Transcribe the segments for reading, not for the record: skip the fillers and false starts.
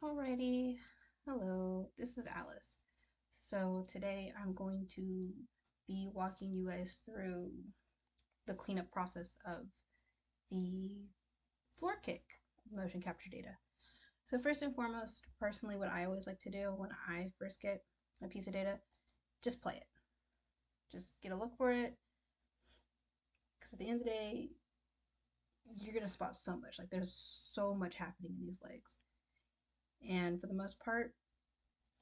Alrighty, hello, this is Alice. So today I'm going to be walking you guys through the cleanup process of the floor kick motion capture data. So first and foremost, personally what I always like to do when I first get a piece of data, just play it. Just get a look for it, because at the end of the day, you're gonna spot so much. Like there's so much happening in these legs. And for the most part,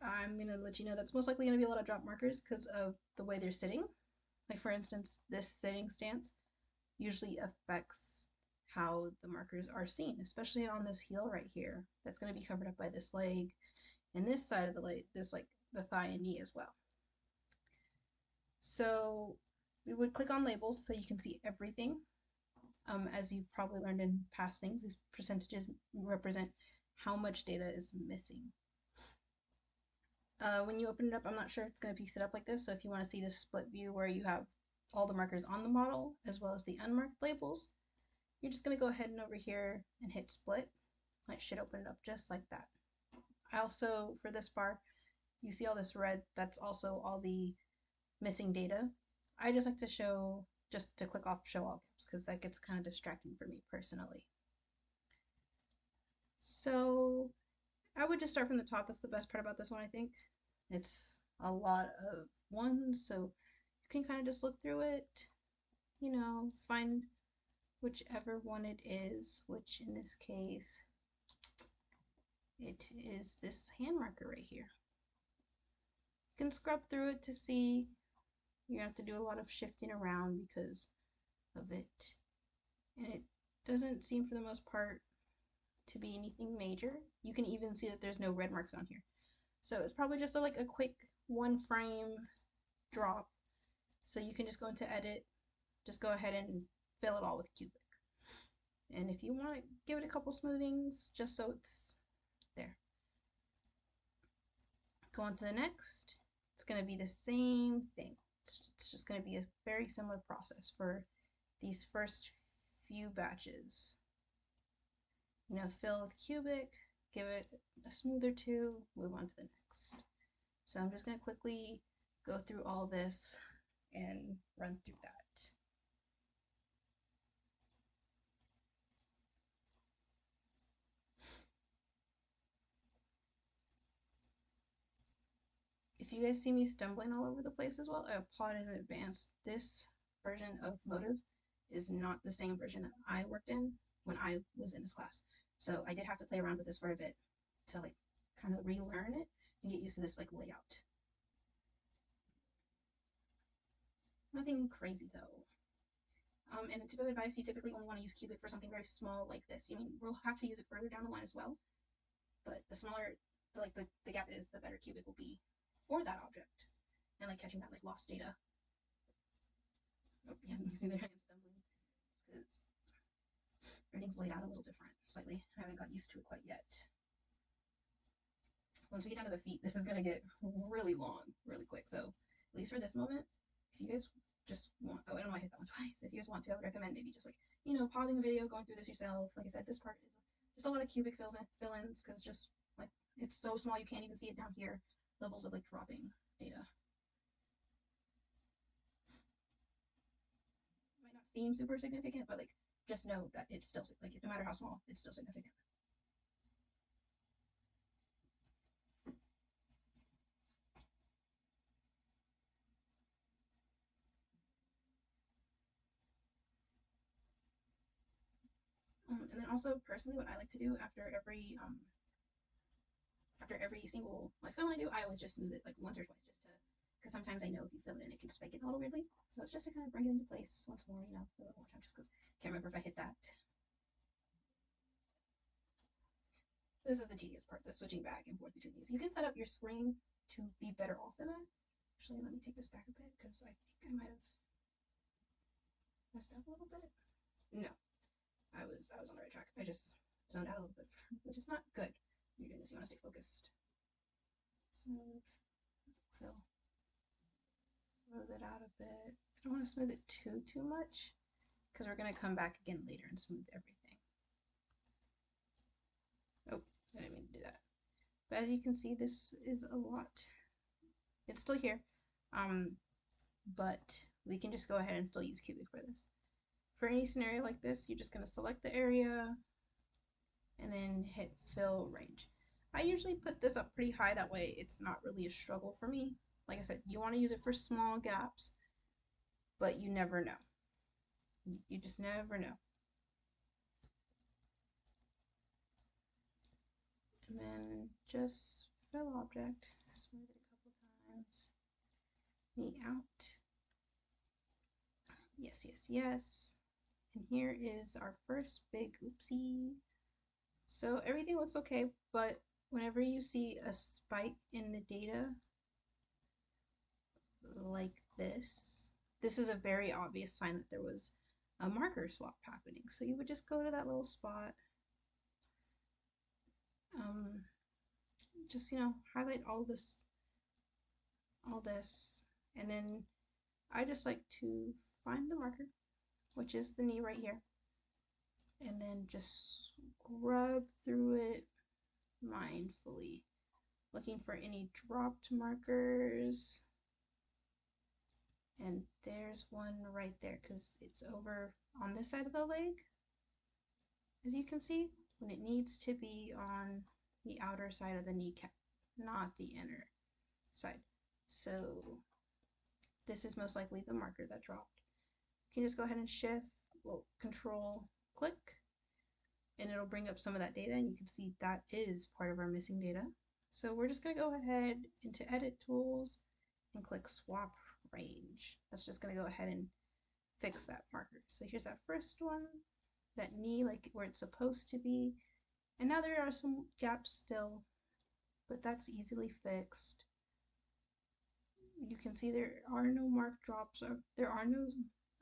I'm going to let you know that's most likely going to be a lot of drop markers because of the way they're sitting. Like for instance, this sitting stance usually affects how the markers are seen, especially on this heel right here. That's going to be covered up by this leg and this side of the leg, this like the thigh and knee as well. So we would click on labels so you can see everything. As you've probably learned in past things, these percentages represent how much data is missing. When you open it up, I'm not sure if it's going to be set up like this. So if you want to see the split view where you have all the markers on the model as well as the unmarked labels, you're just going to go ahead and over here and hit split. It should open it up just like that. I also, for this bar, you see all this red, that's also all the missing data. I just like to just to click off show all gaps because that gets kind of distracting for me personally. So I would just start from the top. That's the best part about this one, I think. It's a lot of ones, so you can kind of just look through it, find whichever one it is, which in this case, it is this hand marker right here. You can scrub through it to see. You have to do a lot of shifting around because of it. And it doesn't seem, for the most part, to be anything major. You can even see that there's no red marks on here. So it's probably just like a quick one frame drop. So you can just go into edit, just go ahead and fill it all with cubic. And if you want to give it a couple smoothings, just so it's there. Go on to the next. It's going to be the same thing. It's just going to be a very similar process for these first few batches. Fill with cubic, give it a smooth or two, move on to the next. So I'm just going to quickly go through all this and run through that. If you guys see me stumbling all over the place as well, I apologize in advance. This version of Motive is not the same version that I worked in when I was in this class. So I did have to play around with this for a bit to like kind of relearn it and get used to this like layout. Nothing crazy though. And a tip of advice, you typically only want to use cubic for something very small like this. I mean, we'll have to use it further down the line as well, but the smaller the gap is, the better cubic will be for that object and like catching that like lost data. Oh, yeah, you see there I am stumbling because everything's laid out a little different slightly. I haven't got used to it quite yet. Once we get down to the feet, this is going to get really long, really quick. So at least for this moment, if you guys just want, oh, I don't want to hit that one twice. If you guys want to, I would recommend maybe just like, pausing the video, going through this yourself. Like I said, this part is just a lot of cubic fill-ins because just like it's so small you can't even see it down here. Levels of like dropping data. It might not seem super significant, but like just know that it's still like no matter how small, it's still significant. And then also personally, what I like to do after every single like fill I do, I always just smooth it like once or twice just to because sometimes I know if you fill it in, it can spike it a little weirdly. So it's just to kind of bring it into place once more, a little more time, just because I can't remember if I hit that. This is the tedious part, the switching back and forth between these. You can set up your screen to be better off than that. Actually, let me take this back a bit because I think I might have messed up a little bit. No, I was on the right track. I just zoned out a little bit, which is not good. When you're doing this, you want to stay focused. Smooth, fill, smooth it out a bit. I don't want to smooth it too much because we're going to come back again later and smooth everything. Oh, I didn't mean to do that. But as you can see, this is a lot. It's still here, but we can just go ahead and still use Cubic for this. For any scenario like this, you're just going to select the area and then hit fill range. I usually put this up pretty high, that way it's not really a struggle for me. Like I said, you want to use it for small gaps, but you never know. You just never know. And then just fill object, smooth it a couple times. Knee out. Yes, yes, yes. And here is our first big oopsie. So everything looks okay, but whenever you see a spike in the data like this is a very obvious sign that there was a marker swap happening. So you would just go to that little spot, just, you know, highlight all this, and then I just like to find the marker, which is the knee right here, and then just scrub through it mindfully, looking for any dropped markers. And there's one right there because it's over on this side of the leg, as you can see, when it needs to be on the outer side of the kneecap, not the inner side. So this is most likely the marker that dropped. You can just go ahead and shift, well, control click, and it'll bring up some of that data, and you can see that is part of our missing data. So we're just going to go ahead into edit tools and click swap range. That's just going to go ahead and fix that marker. So here's that first one, that knee, like where it's supposed to be. And now there are some gaps still, but that's easily fixed. You can see there are no marked drops, or there are no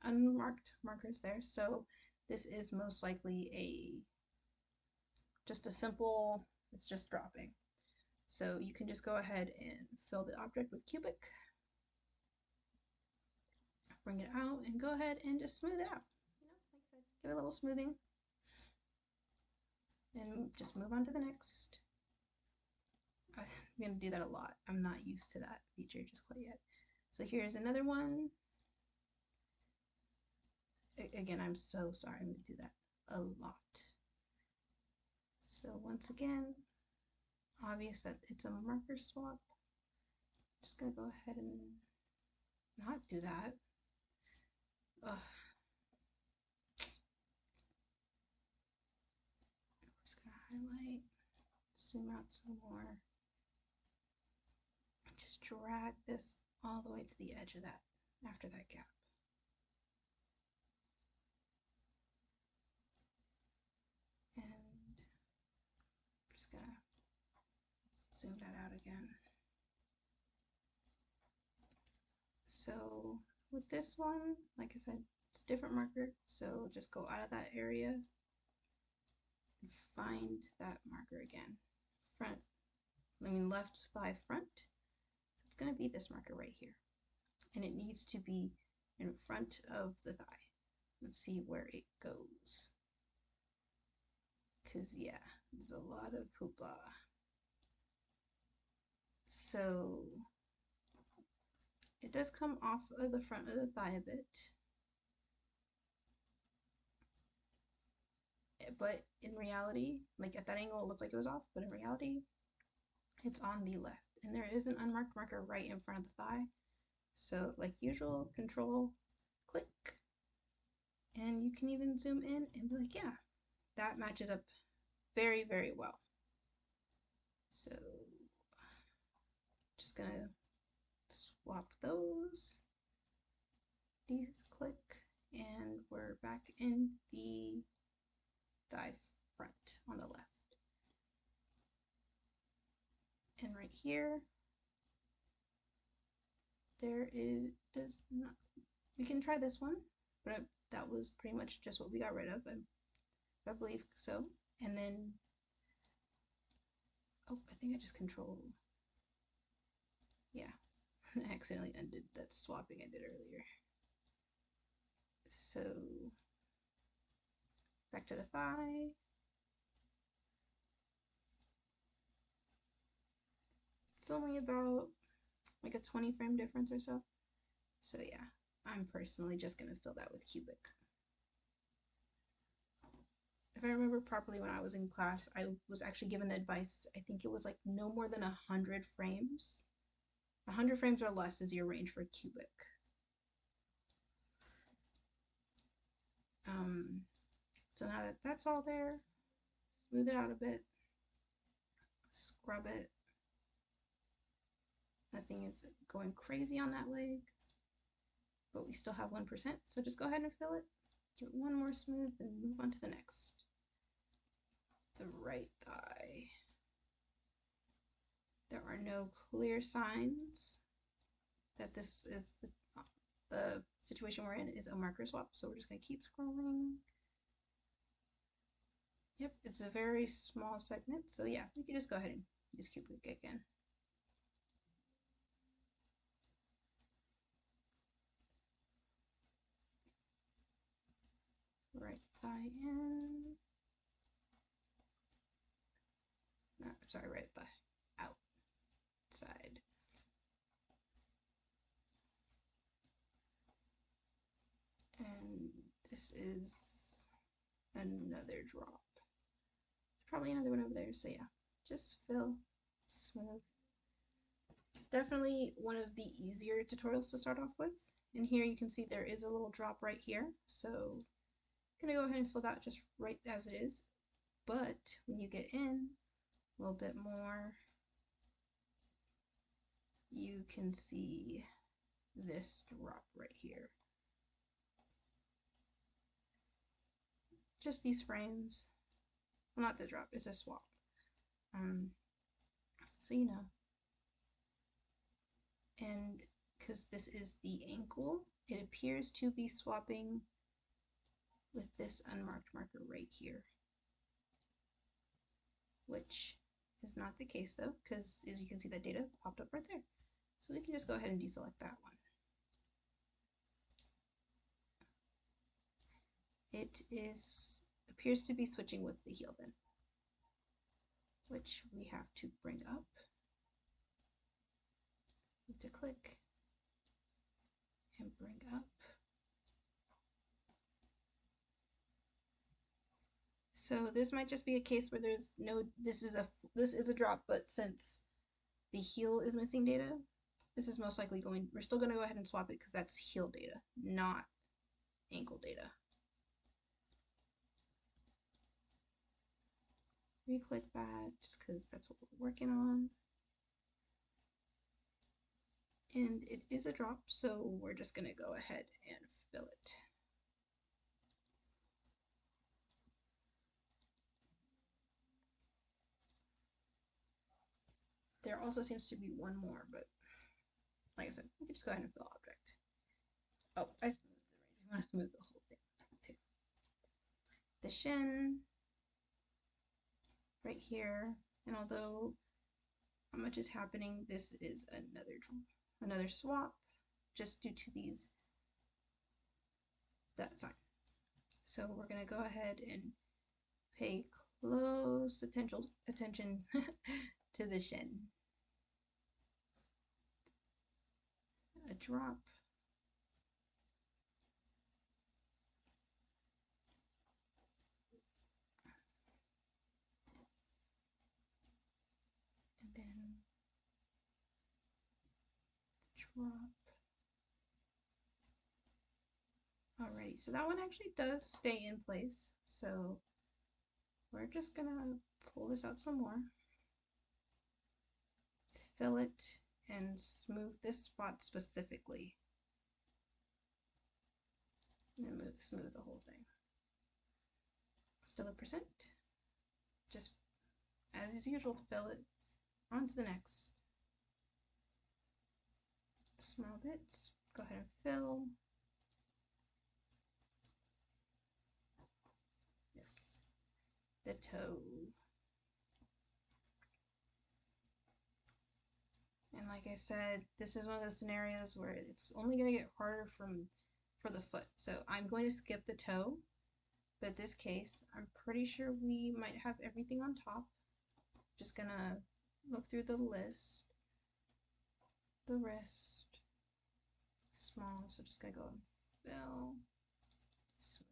unmarked markers there. So this is most likely just a simple, it's just dropping. So you can just go ahead and fill the object with Cubic, bring it out, and go ahead and just smooth it out. You know, like I said, give it a little smoothing, and just move on to the next. I'm gonna do that a lot. I'm not used to that feature just quite yet. So here's another one. Again, I'm so sorry, I'm gonna do that a lot. So once again, obvious that it's a marker swap. Just gonna go ahead and not do that. Ugh. We're just gonna highlight, zoom out some more, just drag this all the way to the edge of that, after that gap. And I'm just gonna zoom that out again. So with this one, like I said, it's a different marker, so just go out of that area and find that marker again. Left thigh front. So it's going to be this marker right here, and it needs to be in front of the thigh. Let's see where it goes, because yeah, there's a lot of hoopla. So it does come off of the front of the thigh a bit, but in reality, like at that angle it looked like it was off, but in reality it's on the left, and there is an unmarked marker right in front of the thigh. So like usual, control click, and you can even zoom in and be like, yeah, that matches up very, very well. So just gonna swap those, click, and we're back in the thigh front on the left. And right here, there is, does not, we can try this one, but that was pretty much just what we got rid of, I believe so. And then, oh, I think I just controlled, yeah, I accidentally undid that swapping I did earlier. So back to the thigh. It's only about like a 20 frame difference or so. So yeah, I'm personally just gonna fill that with cubic. If I remember properly, when I was in class, I was actually given the advice, I think it was like no more than 100 frames. 100 frames or less is your range for cubic. So now that that's all there, smooth it out a bit, scrub it. Nothing is going crazy on that leg, but we still have 1%, so just go ahead and fill it. Give it one more smooth and move on to the next. The right thigh. There are no clear signs that this is the situation we're in is a marker swap, so we're just going to keep scrolling. Yep, it's a very small segment, so yeah, we can just go ahead and use cubic again. Right thigh in. No, sorry, right thigh outside. And this is another drop. Probably another one over there, so yeah, just fill, smooth. Definitely one of the easier tutorials to start off with. And here you can see there is a little drop right here, so I'm gonna go ahead and fill that just right as it is. But when you get in a little bit more, you can see this drop right here. Just these frames. Well, not the drop, it's a swap. So you know. And because this is the ankle, it appears to be swapping with this unmarked marker right here, which is not the case though, because as you can see, that data popped up right there. So we can just go ahead and deselect that one. It appears to be switching with the heel then, which we have to bring up. We have to click and bring up. So this might just be a case where there's no, this is a drop, but since the heel is missing data, this is most likely we're still going to go ahead and swap it because that's heel data, not ankle data. Re-click that just because that's what we're working on. And it is a drop, so we're just going to go ahead and fill it. There also seems to be one more, but like I said, we can just go ahead and fill object. Oh, I smoothed the range. We want to smooth the whole thing too. The shin right here, and although not much is happening, this is another swap just due to that sign. So we're going to go ahead and pay close attention to the shin. A drop. And then drop. Alrighty, so that one actually does stay in place. So we're just gonna pull this out some more, fill it, and smooth this spot specifically. And then smooth the whole thing. Still a percent. Just as is usual, fill it on to the next. Small bits. Go ahead and fill. Yes. The toe. And like I said, this is one of those scenarios where it's only going to get harder for the foot. So I'm going to skip the toe, but in this case, I'm pretty sure we might have everything on top. Just gonna look through the list. The wrist, small, so just gonna go and fill, smooth.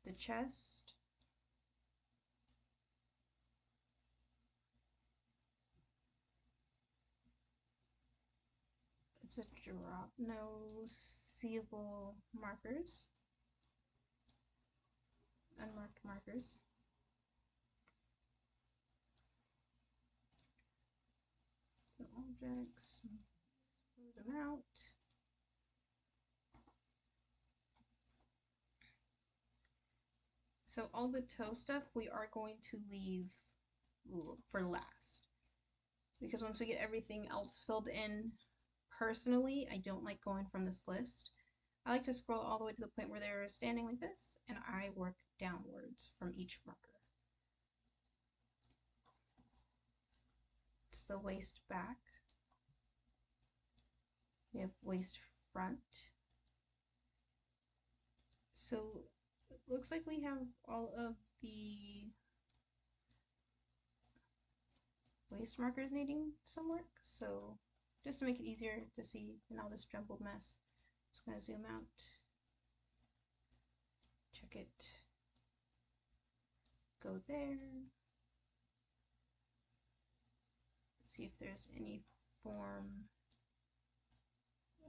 The chest, it's a drop, no seeable markers, unmarked markers. The objects, smooth them out. So all the toe stuff we are going to leave for last, because once we get everything else filled in, personally, I don't like going from this list. I like to scroll all the way to the point where they're standing like this, and I work downwards from each marker. It's the waist back. We have waist front. So it looks like we have all of the waist markers needing some work. So just to make it easier to see in all this jumbled mess, I'm just gonna zoom out, check it, go there, see if there's any form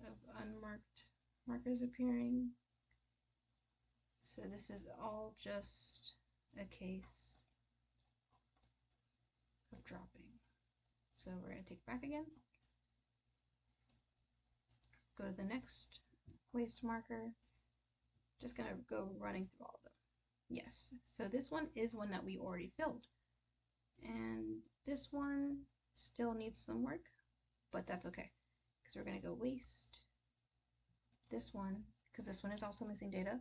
of unmarked markers appearing. So this is all just a case of dropping. So we're going to take it back again, go to the next waist marker, just going to go running through all of them. Yes, so this one is one that we already filled, and this one still needs some work, but that's okay, because we're going to go waist, this one, because this one is also missing data.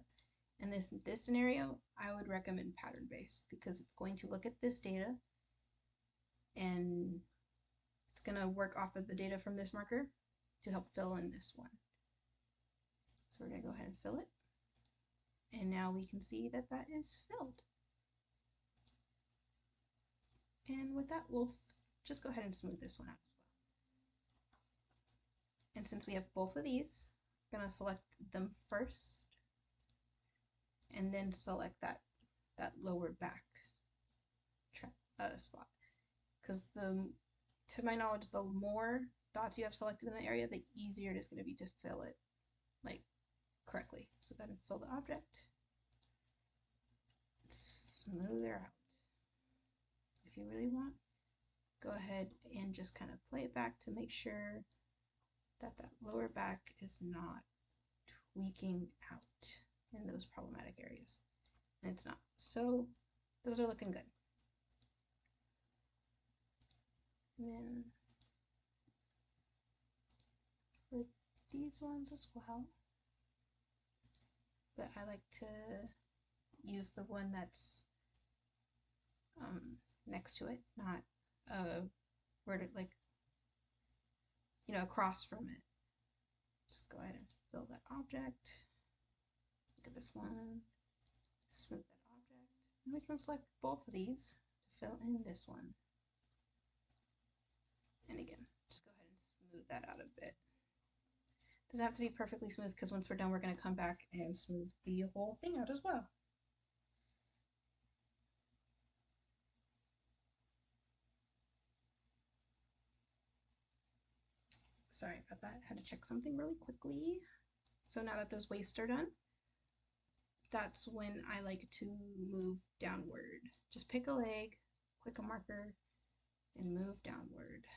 And this scenario, I would recommend pattern-based, because it's going to look at this data and it's going to work off of the data from this marker to help fill in this one. So we're going to go ahead and fill it. And now we can see that that is filled. And with that, we'll just go ahead and smooth this one out as well. And since we have both of these, I'm going to select them first and then select that lower back spot, because to my knowledge, the more dots you have selected in the area, the easier it is going to be to fill it like correctly. So go ahead and fill the object, smooth her out. If you really want, go ahead and just kind of play it back to make sure that that lower back is not tweaking out in those problematic areas, and it's not. So those are looking good. And then for these ones as well, but I like to use the one that's next to it, not where to, like, you know, across from it. Just go ahead and fill that object. Look at this one, smooth that object, and we can select both of these to fill in this one. And again, just go ahead and smooth that out a bit. Doesn't have to be perfectly smooth, because once we're done, we're going to come back and smooth the whole thing out as well. Sorry about that. I had to check something really quickly. So now that those waists are done, that's when I like to move downward. Just pick a leg, click a marker, and move downward.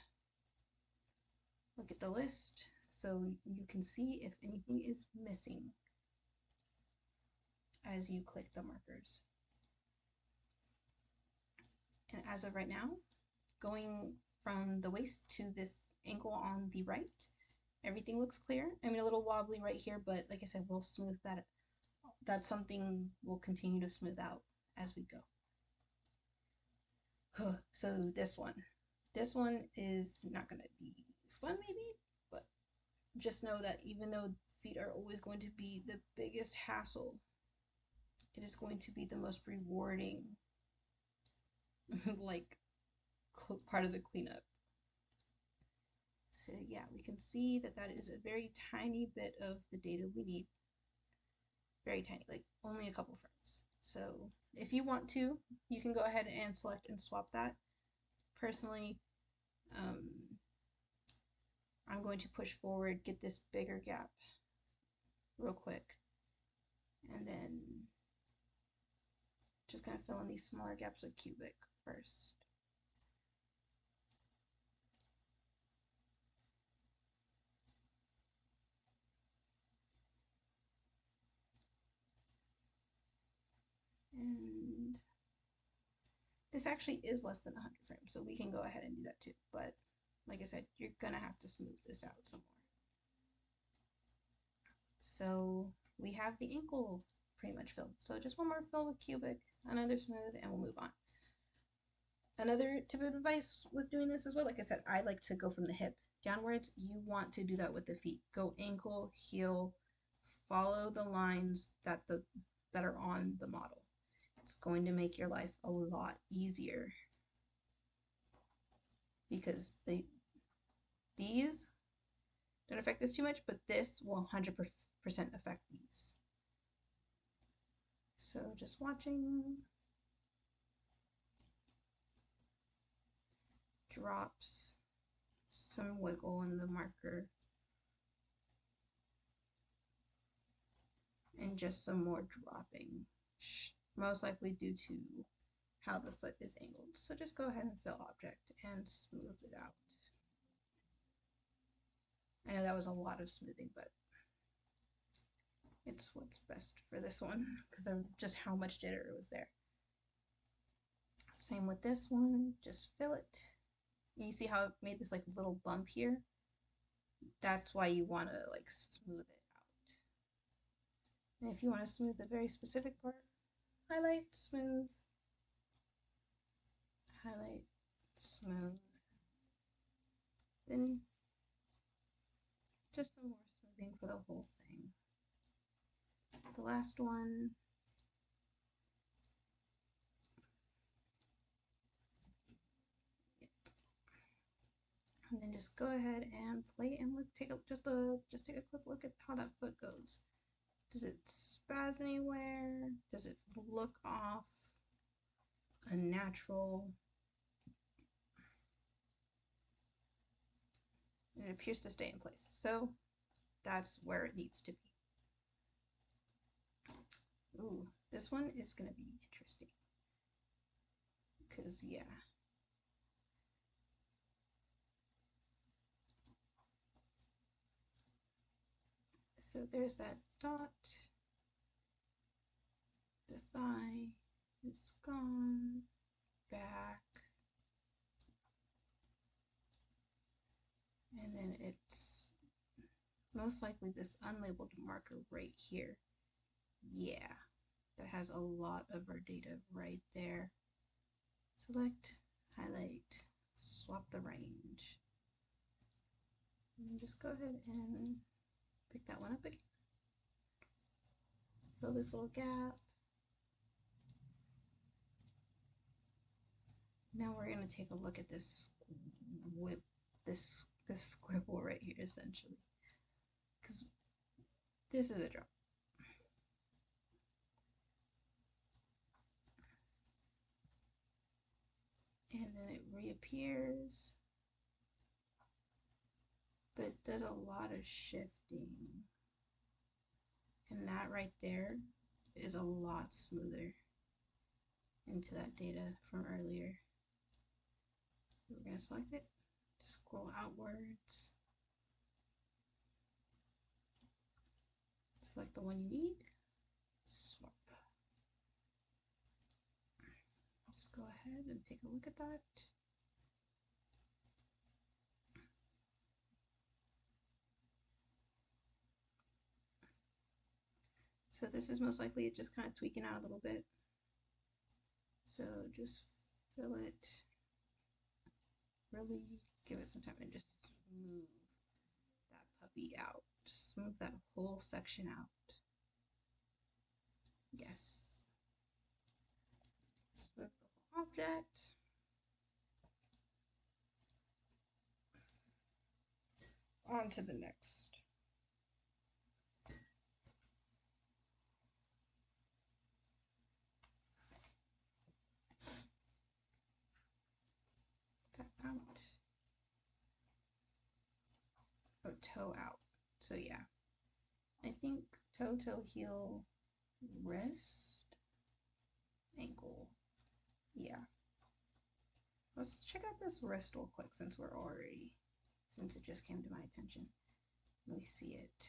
Look at the list so you can see if anything is missing as you click the markers. And as of right now, going from the waist to this ankle on the right, everything looks clear. I mean, a little wobbly right here, but like I said, we'll smooth that. That's something we'll continue to smooth out as we go. So this one is not going to be fun maybe, but just know that even though feet are always going to be the biggest hassle, it is going to be the most rewarding like part of the cleanup. So yeah, we can see that that is a very tiny bit of the data we need. Very tiny, like only a couple frames. So if you want to, you can go ahead and select and swap that. Personally, I'm going to push forward, get this bigger gap real quick, and then just kind of fill in these smaller gaps of cubic first. And this actually is less than 100 frames, so we can go ahead and do that too. But like I said, you're gonna have to smooth this out some more. So we have the ankle pretty much filled. So just one more fill with cubic, another smooth, and we'll move on. Another tip of advice with doing this as well, like I said, I like to go from the hip downwards. You want to do that with the feet. Go ankle, heel, follow the lines that are on the model. It's going to make your life a lot easier because these don't affect this too much, but this will 100% affect these. So just watching. Drops some wiggle in the marker and just some more dropping, most likely due to how the foot is angled. So just go ahead and fill object and smooth it out. I know that was a lot of smoothing, but it's what's best for this one because of just how much jitter was there. Same with this one, just fill it. You see how it made this like little bump here? That's why you want to like smooth it out. And if you want to smooth a very specific part, highlight, smooth, highlight, smooth. Then just some more smoothing for the whole thing. The last one. Yep. And then just go ahead and play and look. Take a quick look at how that foot goes. Does it spaz anywhere? Does it look off? Unnatural? And it appears to stay in place. So that's where it needs to be. Ooh, this one is going to be interesting. Because, yeah. So there's that dot. The thigh is gone. Back. And then it's most likely this unlabeled marker right here. Yeah, that has a lot of our data right there. Select, highlight, swap the range. And just go ahead and pick that one up again. Fill this little gap. Now we're going to take a look at this this scribble right here, essentially, because this is a drop. And then it reappears, but it does a lot of shifting. And that right there is a lot smoother into that data from earlier. We're going to select it, scroll outwards, select the one you need, swap. Just go ahead and take a look at that. So this is most likely just kind of tweaking out a little bit. So just fill it, really give it some time and just smooth that puppy out. Just smooth that whole section out. Yes. Smooth the whole object. on to the next. That out. Oh, toe out. So yeah, I think toe, toe, heel, wrist, ankle. Yeah. Let's check out this wrist real quick since it just came to my attention. Let me see it.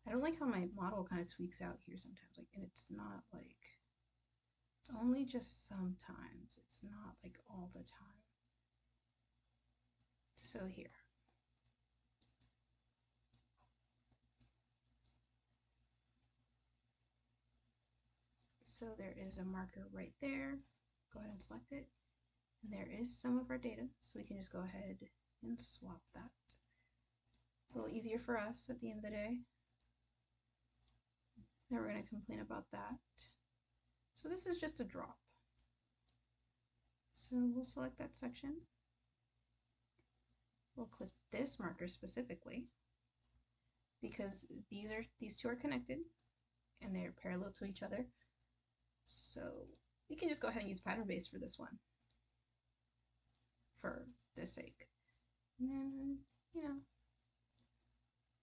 I don't like how my model kind of tweaks out here sometimes, like, and it's not like, it's only just sometimes. It's not like all the time. So here. So there is a marker right there. Go ahead and select it. And there is some of our data, so we can just go ahead and swap that. A little easier for us at the end of the day. Never going to complain about that. So this is just a drop. So we'll select that section. We'll click this marker specifically because these two are connected and they're parallel to each other. So we can just go ahead and use pattern base for this one for this sake. And then, you know,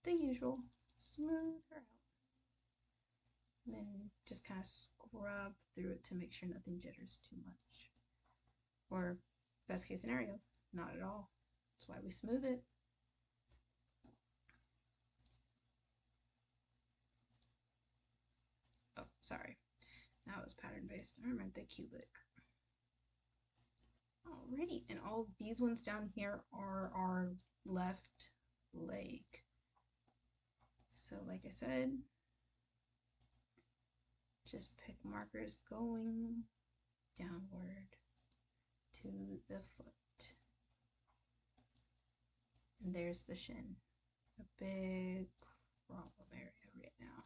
the usual, smooth her out. And then just kind of scrub through it to make sure nothing jitters too much. Or best case scenario, not at all. That's why we smooth it. Oh, sorry. That was pattern based. I meant the cubic. Alrighty, and all these ones down here are our left leg. So like I said, just pick markers going downward to the foot. And there's the shin, a big problem area right now.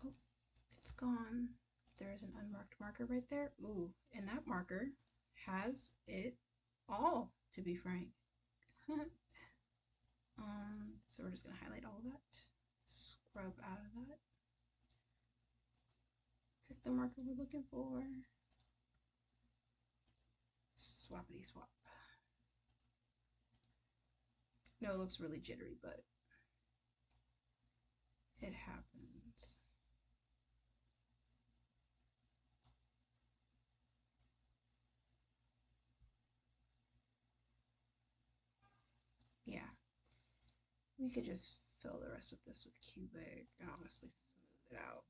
Oh, it's gone. There's an unmarked marker right there. Ooh, and that marker has it all, to be frank. So we're just gonna highlight all of that, scrub out of that, pick the marker we're looking for, swappity swap. No, it looks really jittery, but it happens. Yeah, we could just fill the rest of this with cubic and honestly smooth it out.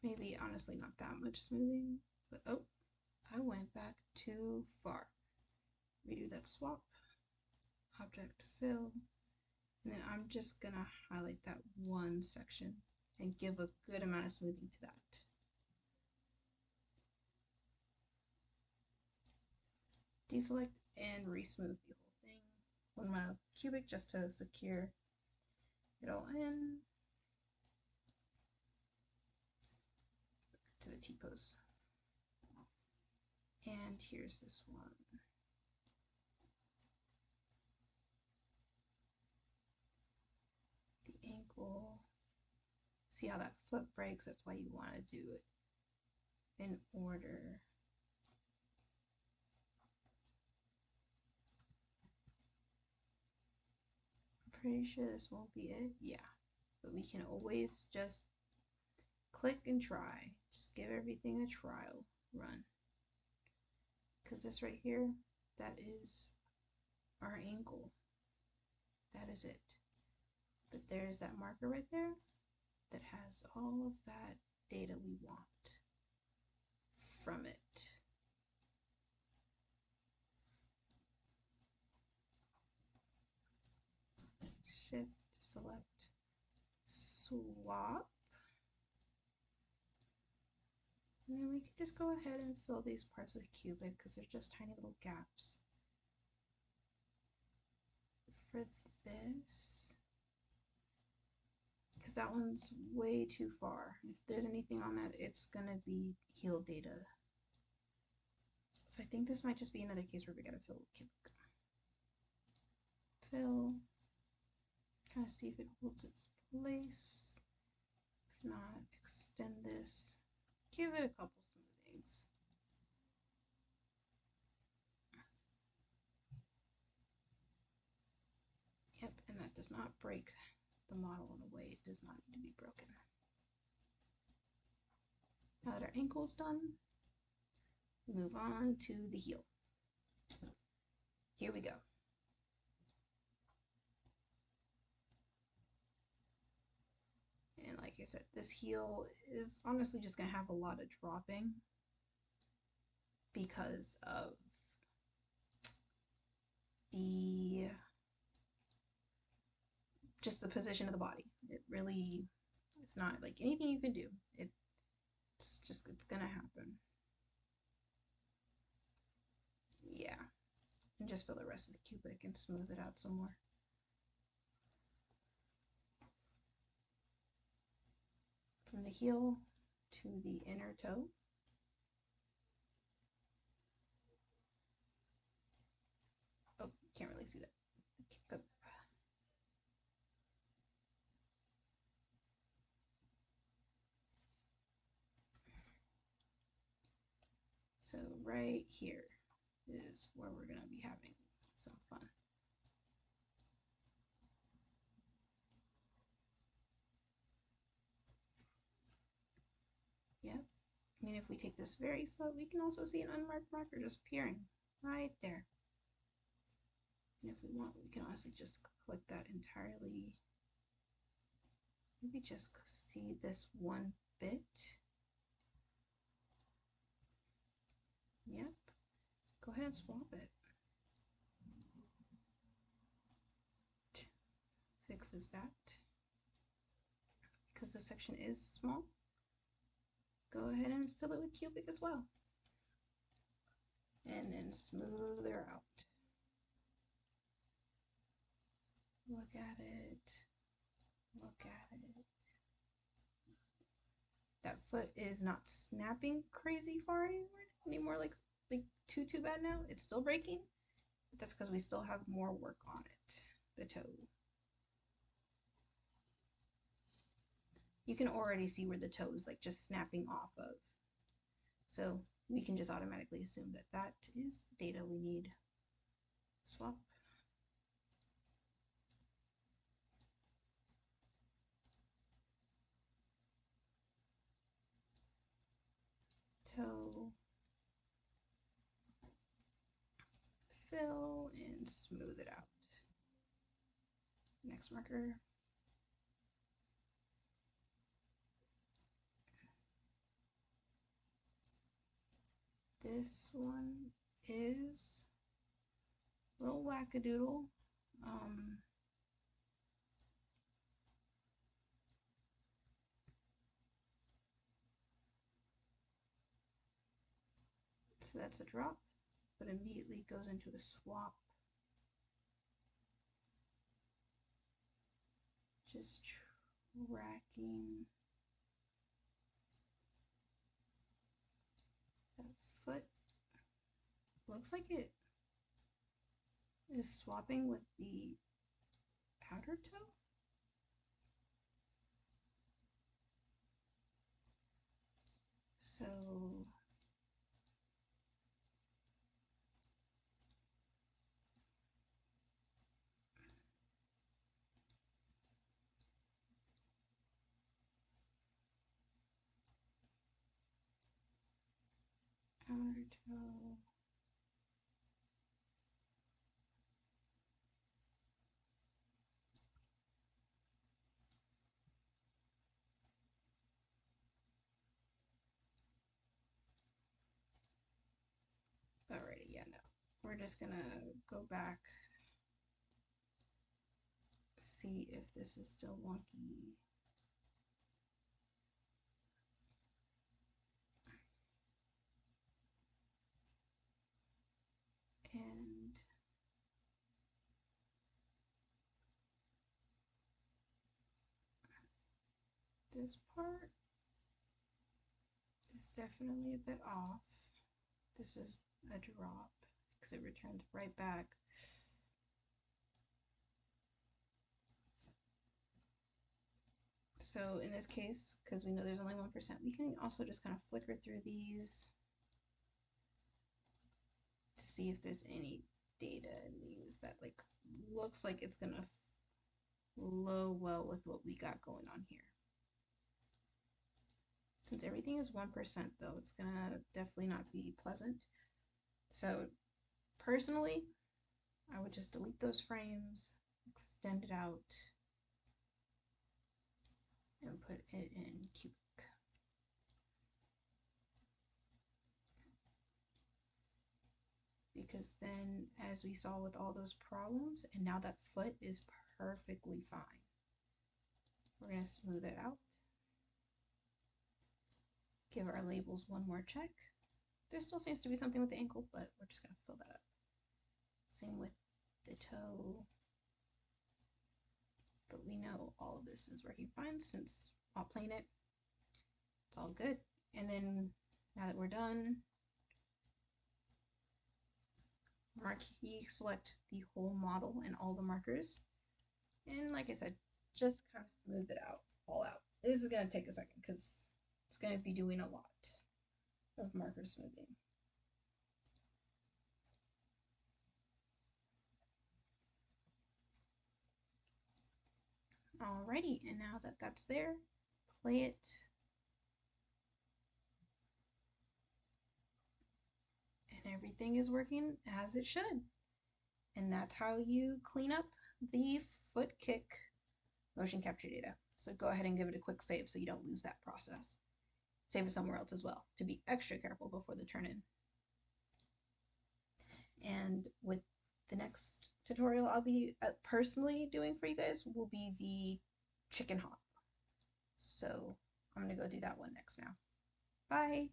Maybe honestly not that much smoothing, but oh, I went back too far. Redo that swap, object fill, and then I'm just gonna highlight that one section and give a good amount of smoothing to that. Deselect and re-smooth the whole thing. One my cubic just to secure it all in. To the T-pose. And here's this one. The ankle. See how that foot breaks? That's why you want to do it in order. I'm pretty sure this won't be it. Yeah, but we can always just click and try. Just give everything a trial run. Because this right here, that is our ankle. That is it. But there's that marker right there that has all of that data we want from it. Shift, select, swap. And then we can just go ahead and fill these parts with cubic because they're just tiny little gaps. For this, because that one's way too far. If there's anything on that, it's gonna be heal data. So I think this might just be another case where we gotta fill cubic. Fill. Kind of see if it holds its place. If not, extend this. Give it a couple smoothings. Yep, and that does not break the model in a way it does not need to be broken. Now that our ankle is done, we move on to the heel. Here we go. And like I said, this heel is honestly just going to have a lot of dropping because of just the position of the body. It really, it's not like anything you can do. It's gonna happen. Yeah, and just fill the rest of the cubic and smooth it out some more. From the heel to the inner toe. Oh, can't really see that. Kick up. So right here is where we're gonna be having some fun. Yep. I mean, if we take this very slow, we can also see an unmarked marker just appearing right there. And if we want, we can honestly just click that entirely. Maybe just see this one bit. Yep. Go ahead and swap it. Fixes that. Because the section is small, go ahead and fill it with cubic as well. And then smoother out. Look at it. Look at it. That foot is not snapping crazy far anymore, like too bad now. It's still breaking, but that's because we still have more work on it. The toe. You can already see where the toe is like just snapping off of. So we can just automatically assume that that is the data we need. Swap. Toe. Fill and smooth it out. Next marker. This one is a little wackadoodle. So that's a drop, but immediately goes into a swap. Just tracking that foot. Looks like it is swapping with the outer toe. So outer toe. Alrighty, yeah, no. We're just gonna go back, see if this is still wonky. And This part is definitely a bit off. This is a drop because it returns right back. So in this case, because we know there's only 1%, we can also just kind of flicker through these to see if there's any data in these that like looks like it's gonna flow well with what we got going on here. Since everything is 1% though, it's gonna definitely not be pleasant. So personally, I would just delete those frames, extend it out, and put it in Cubic. Because then, as we saw with all those problems, and now that foot is perfectly fine. We're going to smooth it out. Give our labels one more check. There still seems to be something with the ankle, but we're just going to fill that up. Same with the toe. But we know all of this is working fine since I'll plane it. It's all good. And then now that we're done, marquee select the whole model and all the markers. And like I said, just kind of smooth it out, all out. This is going to take a second because it's going to be doing a lot of marker smoothing. Alrighty, and now that that's there, play it. And everything is working as it should. And that's how you clean up the foot kick motion capture data. So go ahead and give it a quick save so you don't lose that process. Save it somewhere else as well to be extra careful before the turn in. And with the next tutorial I'll be personally doing for you guys will be the chicken hop. So I'm going to go do that one next now. Bye!